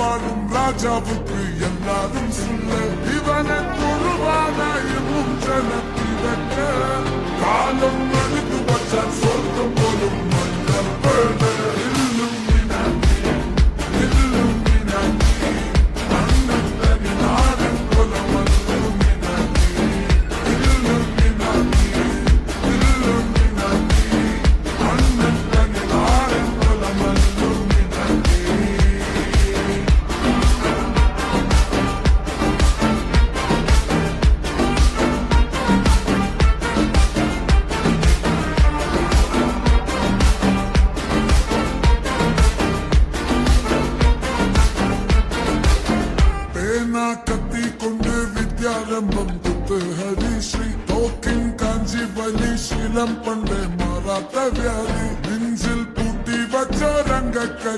வாழும் ராஜாவுக்கு எல்லாரும் சொல்ல இவனை தொழுவானாயும் ஜனத்திடக்க காலம் அழுது வச்சான் சொர்க்கம் போலும் மன்னர் கத்தி கொண்டு வித்யாரம்பம் குத்து ஹரிஸ்ரீ தோக்கின் காஞ்சி வலி சீலம் பண்டே மாறாத்த வியாதி நெஞ்சில் பூட்டி வச்ச ரங்க கலி